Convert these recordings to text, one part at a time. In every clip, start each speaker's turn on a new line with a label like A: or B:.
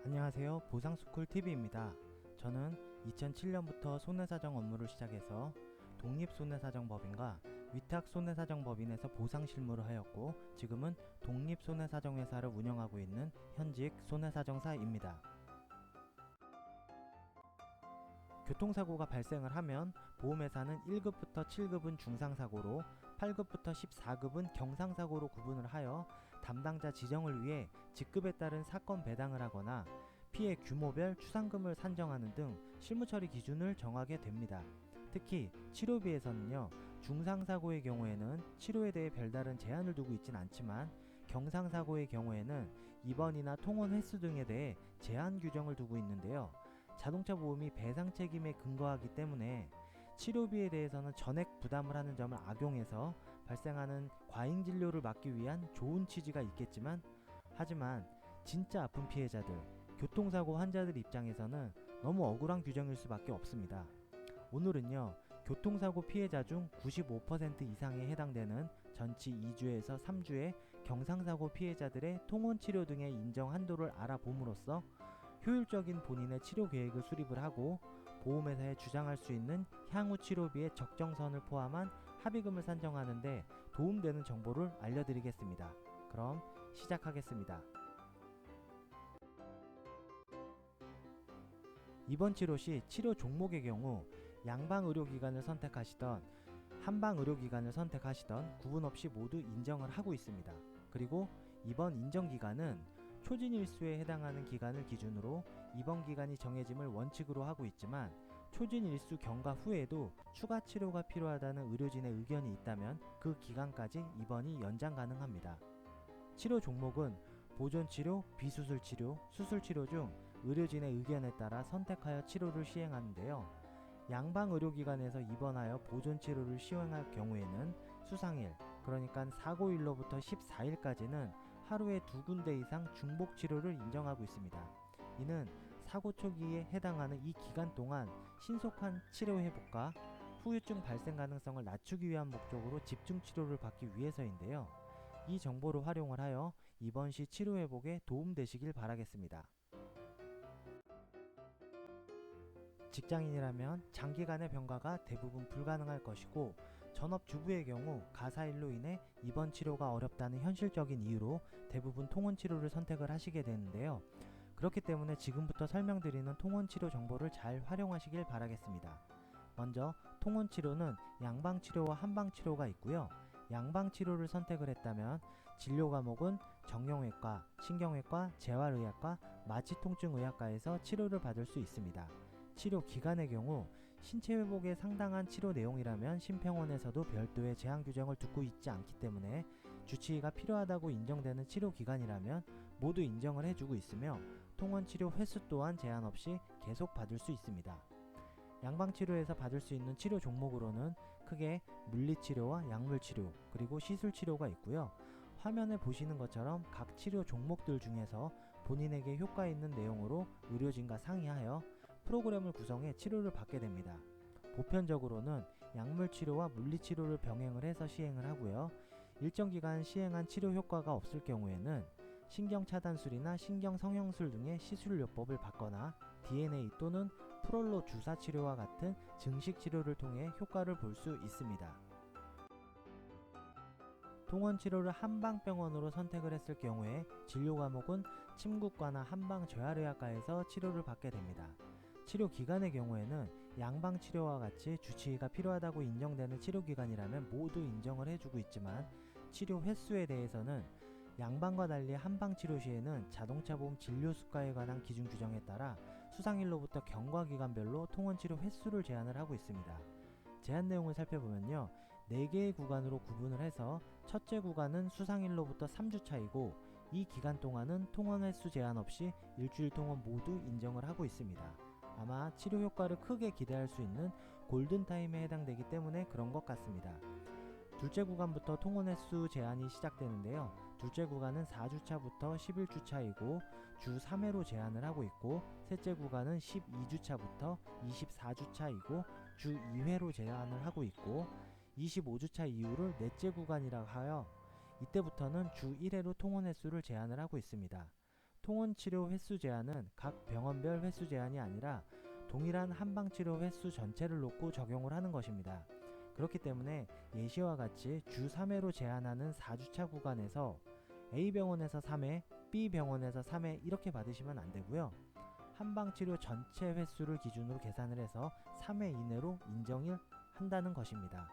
A: 안녕하세요. 보상스쿨TV입니다. 저는 2007년부터 손해사정 업무를 시작해서 독립손해사정법인과 위탁손해사정법인에서 보상실무를 하였고 지금은 독립손해사정회사를 운영하고 있는 현직 손해사정사입니다. 교통사고가 발생을 하면 보험회사는 1급부터 7급은 중상사고로 8급부터 14급은 경상사고로 구분을 하여 담당자 지정을 위해 직급에 따른 사건 배당을 하거나 피해 규모별 추상금을 산정하는 등 실무처리 기준을 정하게 됩니다. 특히 치료비에서는요, 중상사고의 경우에는 치료에 대해 별다른 제한을 두고 있진 않지만 경상사고의 경우에는 입원이나 통원 횟수 등에 대해 제한 규정을 두고 있는데요. 자동차 보험이 배상 책임에 근거하기 때문에 치료비에 대해서는 전액 부담을 하는 점을 악용해서 발생하는 과잉 진료를 막기 위한 좋은 취지가 있겠지만, 하지만 진짜 아픈 피해자들, 교통사고 환자들 입장에서는 너무 억울한 규정일 수밖에 없습니다. 오늘은요, 교통사고 피해자 중 95% 이상에 해당되는 전치 2주에서 3주의 경상사고 피해자들의 통원치료 등의 인정 한도를 알아봄으로써 효율적인 본인의 치료 계획을 수립을 하고 보험회사에 주장할 수 있는 향후 치료비의 적정선을 포함한 합의금을 산정하는 데 도움되는 정보를 알려드리겠습니다. 그럼 시작하겠습니다. 입원 치료 시 치료 종목의 경우 양방의료기관을 선택하시던 한방의료기관을 선택하시던 구분 없이 모두 인정을 하고 있습니다. 그리고 입원 인정기간은 초진일수에 해당하는 기간을 기준으로 입원기간이 정해짐을 원칙으로 하고 있지만 초진일수 경과 후에도 추가 치료가 필요하다는 의료진의 의견이 있다면 그 기간까지 입원이 연장 가능합니다. 치료 종목은 보존치료, 비수술치료, 수술치료 중 의료진의 의견에 따라 선택하여 치료를 시행하는데요. 양방의료기관에서 입원하여 보존치료를 시행할 경우에는 수상일, 그러니까 사고일로부터 14일까지는 하루에 2군데 이상 중복치료를 인정하고 있습니다. 이는 사고 초기에 해당하는 이 기간 동안 신속한 치료 회복과 후유증 발생 가능성을 낮추기 위한 목적으로 집중치료를 받기 위해서인데요. 이 정보를 활용을 하여 입원 시 치료 회복에 도움되시길 바라겠습니다. 직장인이라면 장기간의 병가가 대부분 불가능할 것이고 전업주부의 경우 가사일로 인해 입원 치료가 어렵다는 현실적인 이유로 대부분 통원치료를 선택을 하시게 되는데요. 그렇기 때문에 지금부터 설명드리는 통원치료 정보를 잘 활용하시길 바라겠습니다. 먼저 통원치료는 양방치료와 한방치료가 있고요. 양방치료를 선택을 했다면 진료 과목은 정형외과, 신경외과, 재활의학과, 마취통증의학과에서 치료를 받을 수 있습니다. 치료 기간의 경우 신체 회복에 상당한 치료 내용이라면 심평원에서도 별도의 제한 규정을 두고 있지 않기 때문에 주치의가 필요하다고 인정되는 치료 기간이라면 모두 인정을 해주고 있으며 통원치료 횟수 또한 제한 없이 계속 받을 수 있습니다. 양방치료에서 받을 수 있는 치료 종목으로는 크게 물리치료와 약물치료 그리고 시술치료가 있고요. 화면에 보시는 것처럼 각 치료 종목들 중에서 본인에게 효과 있는 내용으로 의료진과 상의하여 프로그램을 구성해 치료를 받게 됩니다. 보편적으로는 약물치료와 물리치료를 병행을 해서 시행을 하고요. 일정 기간 시행한 치료 효과가 없을 경우에는 신경차단술이나 신경성형술 등의 시술요법을 받거나 DNA 또는 프롤로 주사치료와 같은 증식치료를 통해 효과를 볼 수 있습니다. 통원치료를 한방병원으로 선택을 했을 경우에 진료 과목은 침구과나 한방재활의학과에서 치료를 받게 됩니다. 치료 기간의 경우에는 양방치료와 같이 주치의가 필요하다고 인정되는 치료기간이라면 모두 인정을 해주고 있지만 치료 횟수에 대해서는 양방과 달리 한방치료 시에는 자동차보험 진료수가에 관한 기준 규정에 따라 수상일로부터 경과기간별로 통원치료 횟수를 제한을 하고 있습니다. 제한 내용을 살펴보면요, 4개의 구간으로 구분을 해서 첫째 구간은 수상일로부터 3주 차이고 이 기간 동안은 통원 횟수 제한 없이 일주일 통원 모두 인정을 하고 있습니다. 아마 치료 효과를 크게 기대할 수 있는 골든타임에 해당되기 때문에 그런 것 같습니다. 둘째 구간부터 통원 횟수 제한이 시작되는데요. 둘째 구간은 4주차부터 11주차이고 주 3회로 제한을 하고 있고 셋째 구간은 12주차부터 24주차이고 주 2회로 제한을 하고 있고 25주차 이후를 넷째 구간이라 하여 이때부터는 주 1회로 통원 횟수를 제한을 하고 있습니다. 통원치료 횟수 제한은 각 병원별 횟수 제한이 아니라 동일한 한방치료 횟수 전체를 놓고 적용을 하는 것입니다. 그렇기 때문에 예시와 같이 주 3회로 제한하는 4주차 구간에서 A병원에서 3회, B병원에서 3회 이렇게 받으시면 안 되고요. 한방치료 전체 횟수를 기준으로 계산을 해서 3회 이내로 인정을 한다는 것입니다.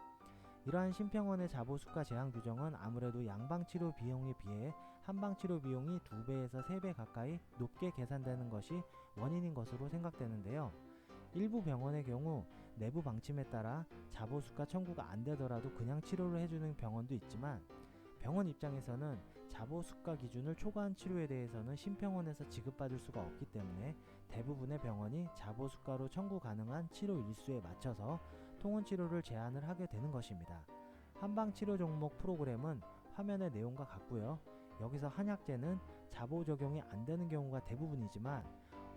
A: 이러한 심평원의 자보수가 제한 규정은 아무래도 양방치료 비용에 비해 한방치료 비용이 2배에서 3배 가까이 높게 계산되는 것이 원인인 것으로 생각되는데요. 일부 병원의 경우 내부 방침에 따라 자보수가 청구가 안 되더라도 그냥 치료를 해주는 병원도 있지만, 병원 입장에서는 자보수가 기준을 초과한 치료에 대해서는 심평원에서 지급받을 수가 없기 때문에 대부분의 병원이 자보수가로 청구 가능한 치료 일수에 맞춰서 통원치료를 제한을 하게 되는 것입니다. 한방치료 종목 프로그램은 화면의 내용과 같고요. 여기서 한약재는 자보 적용이 안 되는 경우가 대부분이지만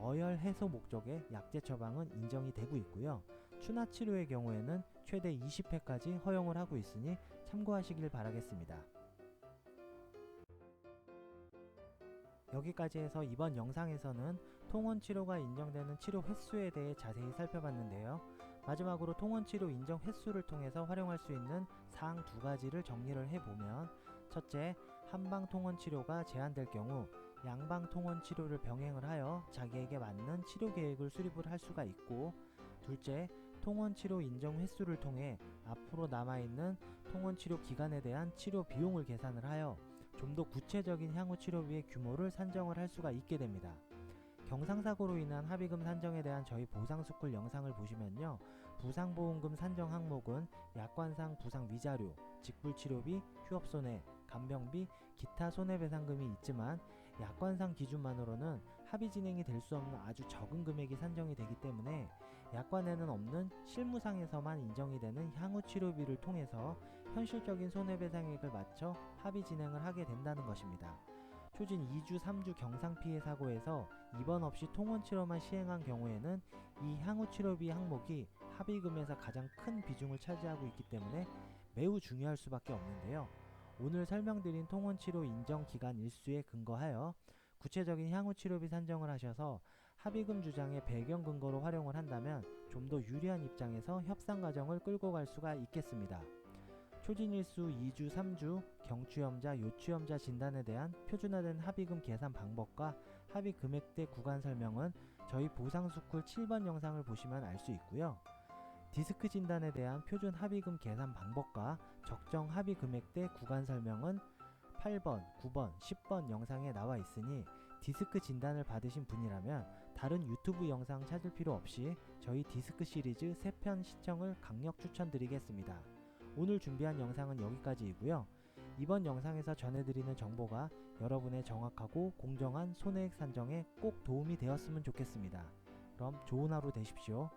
A: 어혈 해소 목적의 약재 처방은 인정이 되고 있고요. 추나치료의 경우에는 최대 20회까지 허용을 하고 있으니 참고하시길 바라겠습니다. 여기까지 해서 이번 영상에서는 통원치료가 인정되는 치료 횟수에 대해 자세히 살펴봤는데요. 마지막으로 통원치료 인정 횟수를 통해서 활용할 수 있는 사항 2가지를 정리를 해보면, 첫째, 한방통원치료가 제한될 경우 양방통원치료를 병행을 하여 자기에게 맞는 치료 계획을 수립을 할 수가 있고, 둘째, 통원치료 인정 횟수를 통해 앞으로 남아있는 통원치료 기간에 대한 치료 비용을 계산을 하여 좀 더 구체적인 향후 치료비의 규모를 산정을 할 수가 있게 됩니다. 경상사고로 인한 합의금 산정에 대한 저희 보상스쿨 영상을 보시면요, 부상보험금 산정 항목은 약관상 부상 위자료, 직불치료비, 휴업손해, 간병비, 기타 손해배상금이 있지만 약관상 기준만으로는 합의 진행이 될 수 없는 아주 적은 금액이 산정이 되기 때문에 약관에는 없는 실무상에서만 인정이 되는 향후 치료비를 통해서 현실적인 손해배상액을 맞춰 합의 진행을 하게 된다는 것입니다. 초진 2주, 3주 경상피해 사고에서 입원 없이 통원치료만 시행한 경우에는 이 향후 치료비 항목이 합의금에서 가장 큰 비중을 차지하고 있기 때문에 매우 중요할 수밖에 없는데요. 오늘 설명드린 통원치료 인정 기간 일수에 근거하여 구체적인 향후 치료비 산정을 하셔서 합의금 주장의 배경 근거로 활용을 한다면 좀 더 유리한 입장에서 협상 과정을 끌고 갈 수가 있겠습니다. 초진일수 2주, 3주 경추염자, 요추염자 진단에 대한 표준화된 합의금 계산 방법과 합의 금액대 구간 설명은 저희 보상스쿨 7번 영상을 보시면 알 수 있고요. 디스크 진단에 대한 표준 합의금 계산 방법과 적정 합의 금액대 구간 설명은 8번, 9번, 10번 영상에 나와 있으니 디스크 진단을 받으신 분이라면 다른 유튜브 영상 찾을 필요 없이 저희 디스크 시리즈 3편 시청을 강력 추천드리겠습니다. 오늘 준비한 영상은 여기까지이고요. 이번 영상에서 전해드리는 정보가 여러분의 정확하고 공정한 손해액 산정에 꼭 도움이 되었으면 좋겠습니다. 그럼 좋은 하루 되십시오.